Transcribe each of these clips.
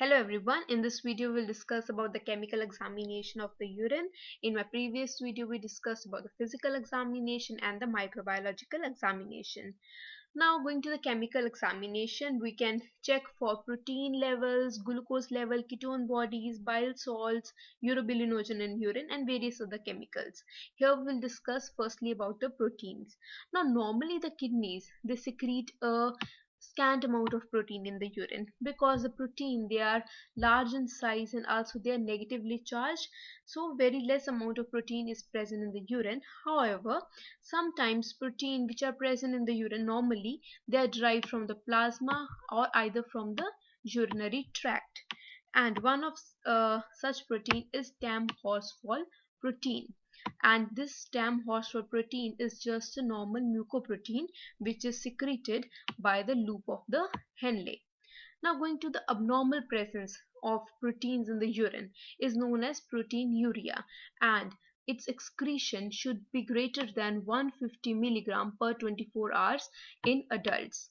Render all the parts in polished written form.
Hello everyone, in this video we'll discuss about the chemical examination of the urine. In my previous video we discussed about the physical examination and the microbiological examination. Now going to the chemical examination, we can check for protein levels, glucose level, ketone bodies, bile salts, urobilinogen in urine and various other chemicals. Here we'll discuss firstly about the proteins. Now normally the kidneys, they secrete a scant amount of protein in the urine because the protein, they are large in size and also they are negatively charged, so very less amount of protein is present in the urine. However, sometimes protein which are present in the urine, normally they are derived from the plasma or either from the urinary tract, and one of such protein is stem horsefall protein, and this stem horsefall protein is just a normal mucoprotein which is secreted by the loop of the Henle. Now going to the abnormal presence of proteins in the urine is known as proteinuria, and its excretion should be greater than 150 milligram per 24 hours in adults.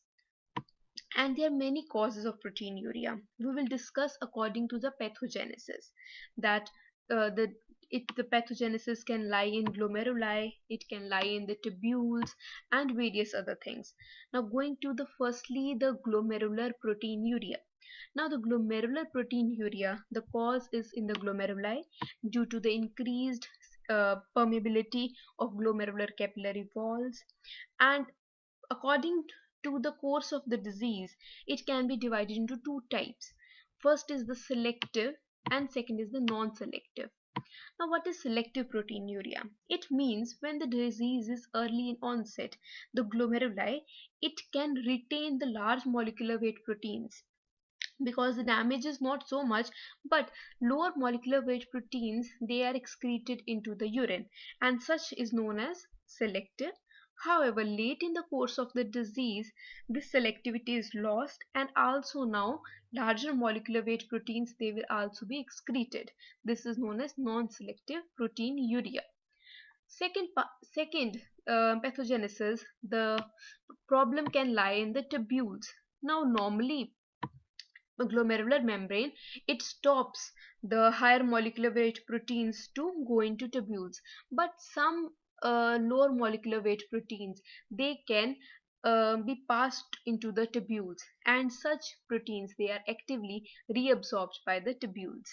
And there are many causes of proteinuria. We will discuss according to the pathogenesis, that the pathogenesis can lie in glomeruli, it can lie in the tubules and various other things. Now going to the firstly the glomerular proteinuria. Now the glomerular proteinuria, the cause is in the glomeruli due to the increased permeability of glomerular capillary walls, and according to the course of the disease, it can be divided into two types. First is the selective and second is the non-selective. Now what is selective proteinuria? It means when the disease is early in onset, the glomeruli, it can retain the large molecular weight proteins because the damage is not so much, but lower molecular weight proteins, they are excreted into the urine, and such is known as selective. However, late in the course of the disease, this selectivity is lost, and also now larger molecular weight proteins, they will also be excreted. This is known as non-selective proteinuria. Second pathogenesis, the problem can lie in the tubules. Now normally the glomerular membrane, it stops the higher molecular weight proteins to go into tubules, but some lower molecular weight proteins, they can be passed into the tubules, and such proteins, they are actively reabsorbed by the tubules.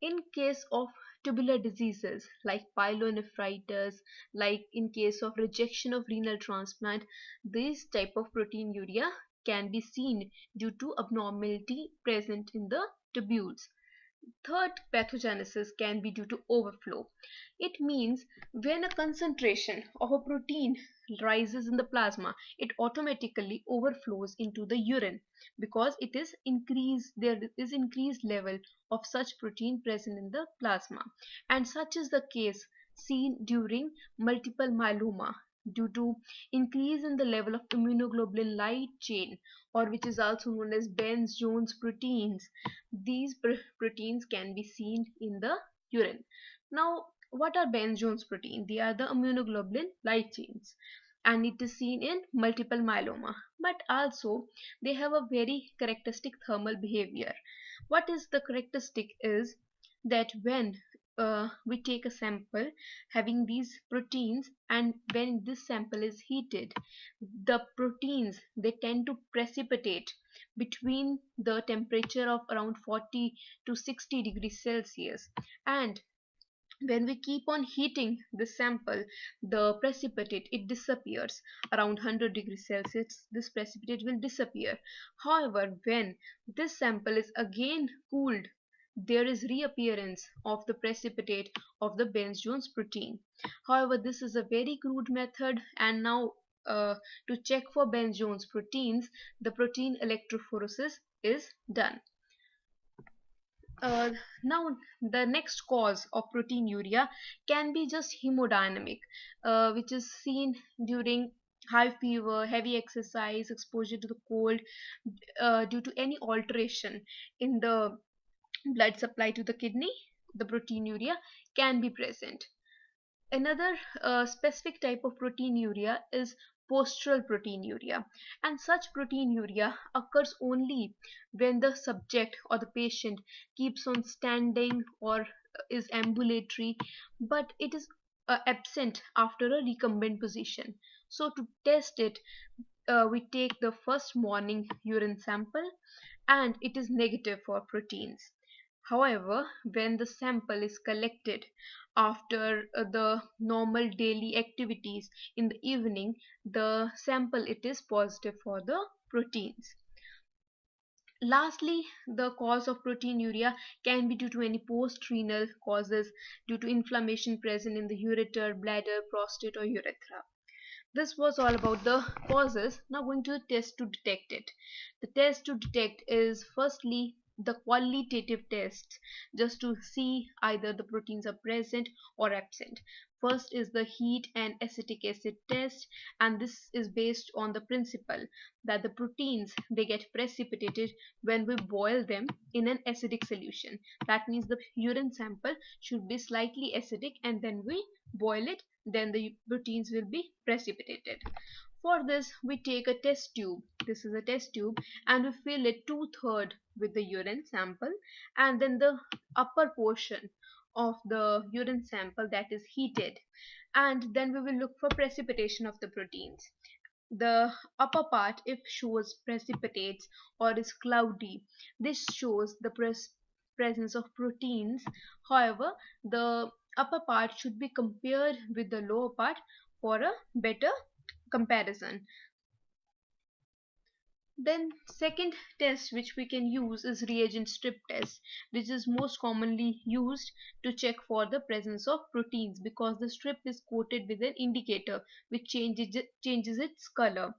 In case of tubular diseases like pyelonephritis, like in case of rejection of renal transplant, this type of proteinuria can be seen due to abnormality present in the tubules. Third pathogenesis can be due to overflow. It means when a concentration of a protein rises in the plasma, it automatically overflows into the urine because it is increased, there is increased level of such protein present in the plasma, and such is the case seen during multiple myeloma due to increase in the level of immunoglobulin light chain, or which is also known as Benz-Jones proteins. These proteins can be seen in the urine. Now what are Benz-Jones protein? They are the immunoglobulin light chains, and it is seen in multiple myeloma, but also they have a very characteristic thermal behavior. What is the characteristic is that when we take a sample having these proteins, and when this sample is heated, the proteins, they tend to precipitate between the temperature of around 40 to 60 degrees Celsius, and when we keep on heating the sample, the precipitate, it disappears around 100 degrees Celsius. This precipitate will disappear. However, when this sample is again cooled, there is reappearance of the precipitate of the Benz-Jones protein. However, this is a very crude method, and now to check for Benz-Jones proteins, the protein electrophoresis is done. Now the next cause of proteinuria can be just hemodynamic, which is seen during high fever, heavy exercise, exposure to the cold, due to any alteration in the blood supply to the kidney, the proteinuria can be present. Another specific type of proteinuria is postural proteinuria, and such proteinuria occurs only when the subject or the patient keeps on standing or is ambulatory, but it is absent after a recumbent position. So to test it, we take the first morning urine sample and it is negative for proteins. However, when the sample is collected after the normal daily activities in the evening, the sample it is positive for the proteins. Lastly, the cause of proteinuria can be due to any post-renal causes due to inflammation present in the ureter, bladder, prostate or urethra. This was all about the causes. Now going to the test to detect it. The test to detect is firstly the qualitative test, just to see either the proteins are present or absent. First is the heat and acetic acid test, and this is based on the principle that the proteins they get precipitated when we boil them in an acidic solution. That means the urine sample should be slightly acidic, and then we boil it, then the proteins will be precipitated. For this, we take a test tube. This is a test tube, and we fill it 2/3 with the urine sample, and then the upper portion of the urine sample that is heated, and then we will look for precipitation of the proteins. The upper part, if shows precipitates or is cloudy, this shows the presence of proteins. However, the upper part should be compared with the lower part for a better comparison. Then second test which we can use is reagent strip test, which is most commonly used to check for the presence of proteins, because the strip is coated with an indicator which changes its color.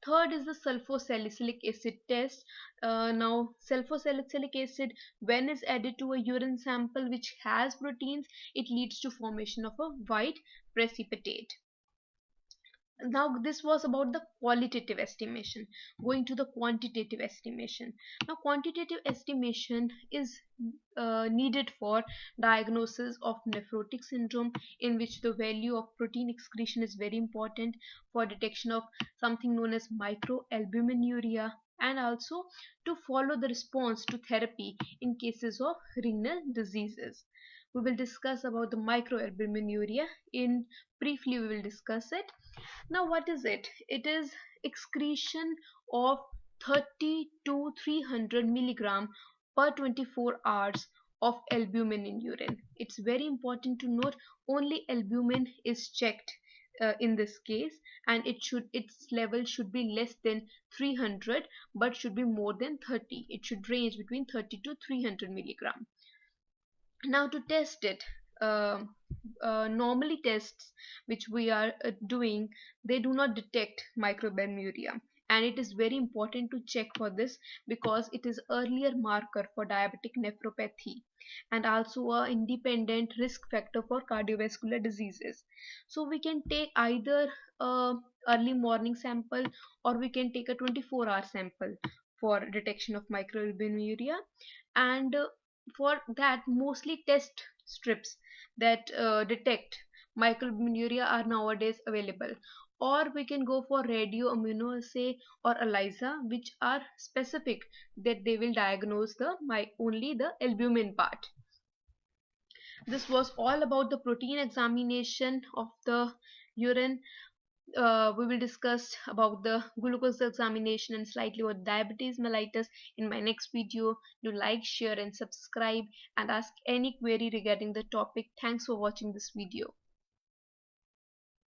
Third is the sulfosalicylic acid test. Now sulfosalicylic acid, when is added to a urine sample which has proteins, it leads to formation of a white precipitate. Now this was about the qualitative estimation. Going to the quantitative estimation. Now quantitative estimation is needed for diagnosis of nephrotic syndrome, in which the value of protein excretion is very important, for detection of something known as microalbuminuria, and also to follow the response to therapy in cases of renal diseases. We will discuss about the microalbuminuria in briefly. We will discuss it. Now what is it? It is excretion of 30 to 300 milligram per 24 hours of albumin in urine. It's very important to note only albumin is checked in this case, and its level should be less than 300 but should be more than 30. It should range between 30 to 300 milligram. Now to test it, uh, normally tests which we are doing, they do not detect microalbuminuria, and it is very important to check for this because it is earlier marker for diabetic nephropathy and also a independent risk factor for cardiovascular diseases. So we can take either a early morning sample, or we can take a 24-hour sample for detection of microalbuminuria. And for that, mostly test strips that detect microalbuminuria are nowadays available, or we can go for radioimmunoassay or ELISA, which are specific that they will diagnose the only the albumin part. This was all about the protein examination of the urine. We will discuss about the glucose examination and slightly about diabetes mellitus in my next video. Do like, share and subscribe, and ask any query regarding the topic. Thanks for watching this video.